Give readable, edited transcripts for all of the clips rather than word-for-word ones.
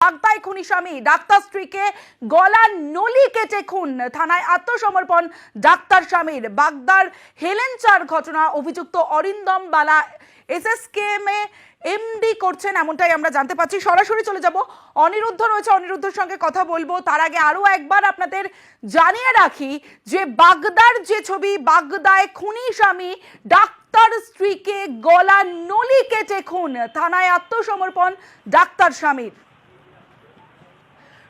বাগদায় খুনি স্বামী, ডাক্তার স্ত্রীকে গলা নলি কেটে খুন, থানায় আত্মসমর্পণ ডাক্তার স্বামীর। বাগদার হেলেঞ্চার ঘটনা, অভিযুক্ত অরিন্দম বালা এসএসকেএম এ এমডি করছেন এমনটাই আমরা জানতে পাচ্ছি। সরাসরি চলে যাব, অনিরুদ্ধ রয়েছে, অনিরুদ্ধের সঙ্গে কথা বলবো। তার আগে আরো একবার আপনাদের জানিয়ে রাখি যে বাগদার যে ছবি, বাগদায় খুনি স্বামী ডাক্তার স্ত্রীকে গলা নলি কেটে খুন, থানায় আত্মসমর্পণ ডাক্তার স্বামীর।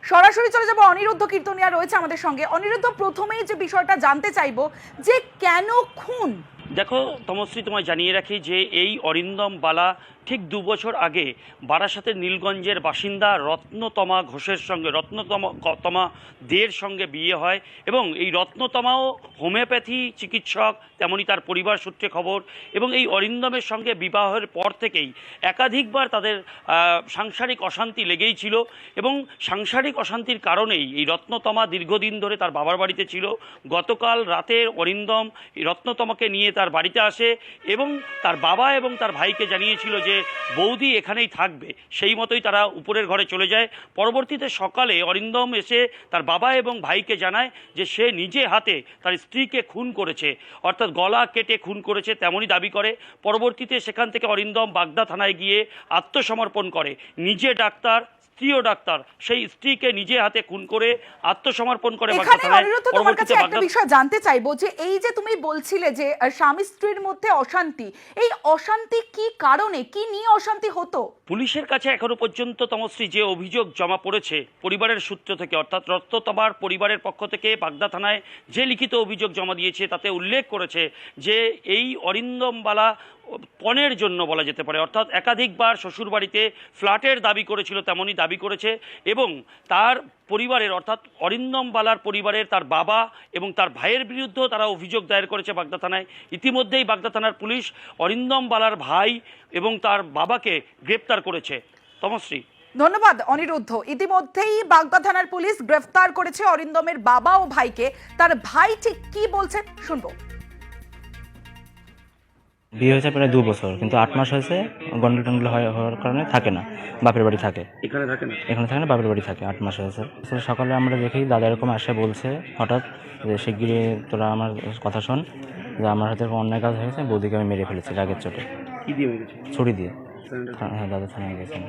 সরাসরি চলে যাব, অনিরুদ্ধ কীর্তনিয়া রয়েছে আমাদের সঙ্গে। অনিরুদ্ধ, প্রথমেই যে বিষয়টা জানতে চাইবো যে কেন খুন? দেখো তমশ্রী, তোমায় জানিয়ে রাখি যে এই অরিন্দম বালা ঠিক 2 বছর আগে বারাসাতের নীলগঞ্জের বাসিন্দা রত্নতমা ঘোষের সঙ্গে, রত্নতমা দের সঙ্গে বিয়ে হয় এবং এই রত্নতমাও হোমিওপ্যাথি চিকিৎসক, তেমনি তার পরিবার সূত্রে খবর। এবং এই অরিন্দমের সঙ্গে বিবাহের পর থেকেই একাধিকবার তাদের সাংসারিক অশান্তি লেগেই ছিল এবং সাংসারিক অশান্তির কারণেই এই রত্নতমা দীর্ঘদিন ধরে তার বাবার বাড়িতে ছিল। গতকাল রাতে অরিন্দম রত্নতমাকে নিয়ে তার বাড়িতে আসে এবং তার বাবা এবং তার ভাইকে জানিয়েছিল যে বৌদি এখানেই থাকবে, সেই মতোই তারা উপরের ঘরে চলে যায়। পরবর্তীতে সকালে অরিন্দম এসে তার বাবা এবং ভাইকে জানায় যে সে নিজে হাতে তার স্ত্রীকে খুন করেছে, অর্থাৎ গলা কেটে খুন করেছে, তেমনই দাবি করে। পরবর্তীতে সেখান থেকে অরিন্দম বাগদা থানায় গিয়ে আত্মসমর্পণ করে। নিজে ডাক্তার, স্ত্রীও ডাক্তার, সেই স্ত্রীকে নিজে হাতে খুন করে আত্মসমর্পণ করে বাগদা থানায়। তোমার কাছে একটা বিষয় জানতে চাইবো যে এই যে তুমি বলছিলে যে স্বামী স্ত্রীর মধ্যে অশান্তি, এই অশান্তি কি কারণে, কি নিয়ে অশান্তি হতো? পুলিশের কাছে এখনো পর্যন্ত তমশ্রী যে অভিযোগ জমা পড়েছে পরিবারের সূত্র থেকে, অর্থাৎ রত্নতমার পরিবারের পক্ষ থেকে বাগদা থানায় যে লিখিত অভিযোগ জমা দিয়েছে তাতে উল্লেখ করেছে যে এই অরিন্দম বালা পণের জন্য বলা যেতে পারে, অর্থাৎ একাধিকবার শ্বশুরবাড়িতে ফ্ল্যাটের দাবি করেছিল, তেমনই দাবি করেছে। এবং তার পরিবারের, অর্থাৎ অরিন্দম বালার পরিবারের তার বাবা এবং তার ভাইয়ের বিরুদ্ধেও তারা অভিযোগ দায়ের করেছে বাগদা থানায়। ইতিমধ্যেই বাগদা থানার পুলিশ অরিন্দম বালার ভাই এবং তার বাবাকে গ্রেপ্তার করেছে। তমশ্রী, ধন্যবাদ অনিরুদ্ধ। ইতিমধ্যেই বাগদা থানার পুলিশ গ্রেফতার করেছে অরিন্দমের বাবা ও ভাইকে। তার ভাই ঠিক কি বলছেন শুনবো। বিয়ে হয়েছে প্রায় 2 বছর, কিন্তু 8 মাস হয়েছে গন্ডল টন্ডল হওয়ার কারণে থাকে না, বাপের বাড়ি থাকে। এখানে থাকে না, বাপের বাড়ি থাকে। 8 মাস হয়েছে। সকালে আমরা দেখি দাদা এরকম আসে বলছে হঠাৎ যে শিগগিরই তোরা আমার কথা শোন, যে আমার হাতে অন্যায় কাজ হয়েছে, বৌদিকে আমি মেরে ফেলেছি রাগের চোটে। কি দিয়ে মেরেছি? ছুরি দিয়ে। হ্যাঁ, দাদা থানায় গেছেন।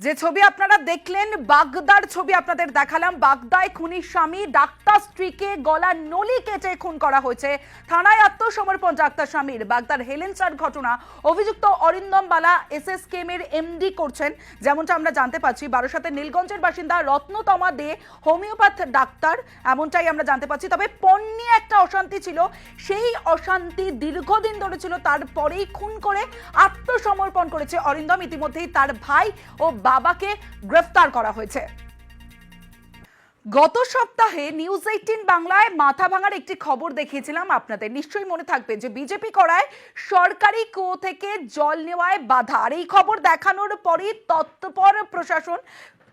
যে ছবি আপনারা দেখলেন, বাগদার ছবি আপনাদের দেখালাম। বাগদায় খুনি স্বামী ডাক্তার স্ত্রীকে গলা নলি কেটে খুন করা হয়েছে, থানায় আত্মসমর্পণ ডাক্তার স্বামীর। বাগদার হেলেঞ্চার ঘটনা, অভিযুক্ত অরিন্দম বালা এসএসকেএম এর এমডি করছেন যেমনটা আমরা জানতে পাচ্ছি। বারাসাতের নীলগঞ্জের বাসিন্দা রত্নতমা দে হোমিওপ্যাথ ডাক্তার, এমনটাই আমরা জানতে পাচ্ছি। তবে পণ নিয়ে একটা অশান্তি ছিল, সেই অশান্তি দীর্ঘদিন ধরে ছিল, তারপরেই খুন করে আত্মসমর্পণ করেছে অরিন্দম। ইতিমধ্যেই তার ভাই ও বাবাকে গ্রেফতার করা হয়েছে। গত সপ্তাহে নিউজ 18 বাংলায় মাথা ভাঙার একটি খবর দেখিয়েছিলাম আপনাদের, নিশ্চয়ই মনে থাকবে, যে বিজেপি করায় সরকারি কুয়ো থেকে জল নেওয়ায় বাধা। আর এই খবর দেখানোর পরই তৎপর প্রশাসন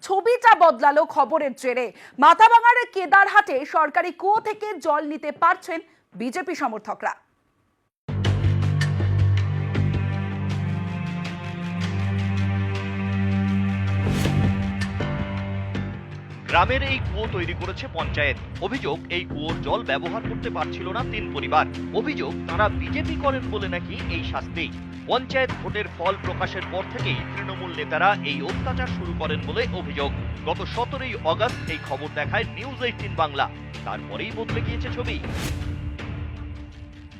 ছবিটা বদলালো খবরের জেরে। মাথা ভাঙার কেদারহাটে সরকারি কুয়ো থেকে জল নিতে পারছেন বিজেপি সমর্থকরা। গ্রামের এই কুয়ো তৈরি করেছে পঞ্চায়েত। অভিযোগ, এই কুয়োর জল ব্যবহার করতে পারছিল না 3 পরিবার। অভিযোগ, তারা বিজেপি করেন বলে নাকি এই শাস্তি। পঞ্চায়েত ভোটের ফল প্রকাশের পর থেকেই তৃণমূল নেতারা এই অত্যাচার শুরু করেন বলে অভিযোগ। গত 17ই অগস্ট এই খবর দেখায় নিউজ 18 বাংলা। তারপরেই বদলে গিয়েছে ছবি।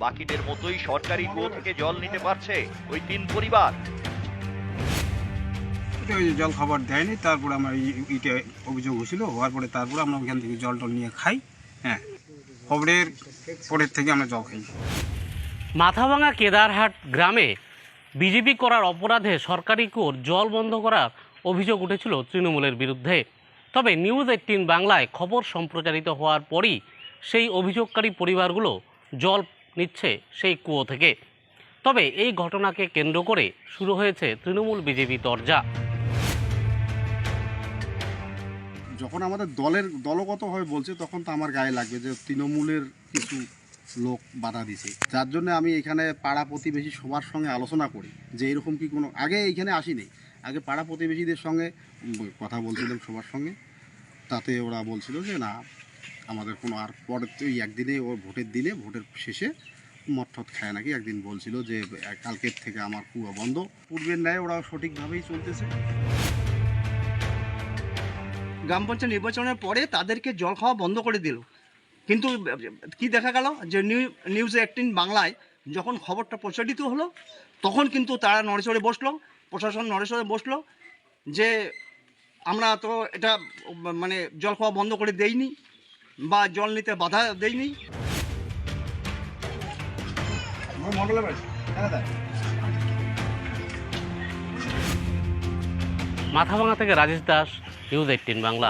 বাকিদের মতোই সরকারি কুয়ো থেকে জল নিতে পারছে ওই 3 পরিবার। জল খাবার দেয়নি, তারপরে আমার ইটে অভিযোগ হয়েছিল, হওয়ার পরে তারপরে আমরা ওইখান থেকে জল টল নিয়ে খাই। হ্যাঁ, খবরের পরের থেকে আমরা জল খাই। মাথাভাঙা কেদারহাট গ্রামে বিজেপি করার অপরাধে সরকারি কুয়োর জল বন্ধ করার অভিযোগ উঠেছিল তৃণমূলের বিরুদ্ধে। তবে নিউজ 18 বাংলায় খবর সম্প্রচারিত হওয়ার পরই সেই অভিযোগকারী পরিবারগুলো জল নিচ্ছে সেই কুয়ো থেকে। তবে এই ঘটনাকে কেন্দ্র করে শুরু হয়েছে তৃণমূল বিজেপি তরজা। যখন আমাদের দলগতভাবে বলছে তখন তো আমার গায়ে লাগবে যে তৃণমূলের কিছু লোক বাধা দিছে, যার জন্য আমি এখানে পাড়া প্রতিবেশী সবার সঙ্গে আলোচনা করি যে এরকম কি কোনো, আগে এইখানে আসিনি, আগে পাড়া প্রতিবেশীদের সঙ্গে কথা বলছিলাম সবার সঙ্গে, তাতে ওরা বলছিল যে না আমাদের কোনো আর পরের তো ওই একদিনে ওর ভোটের দিনে ভোটের শেষে মদ টদ খায় নাকি একদিন বলছিল যে কালকের থেকে আমার কুয়া বন্ধ। পূর্বের ন্যায় ওরা সঠিকভাবেই চলতেছে। গ্রাম পঞ্চায়েত নির্বাচনের পরে তাদেরকে জল খাওয়া বন্ধ করে দিল, কিন্তু কি দেখা গেল যে নিউজ 18 বাংলায় যখন খবরটা প্রচারিত হলো তখন কিন্তু তারা নড়েচড়ে বসলো, প্রশাসন নড়েচড়ে বসলো যে আমরা তো এটা মানে জল খাওয়া বন্ধ করে দেইনি বা জল নিতে বাধা দেইনি। মাথাভাঙা থেকে রাজেশ দাস, নিউজ 18 বাংলা।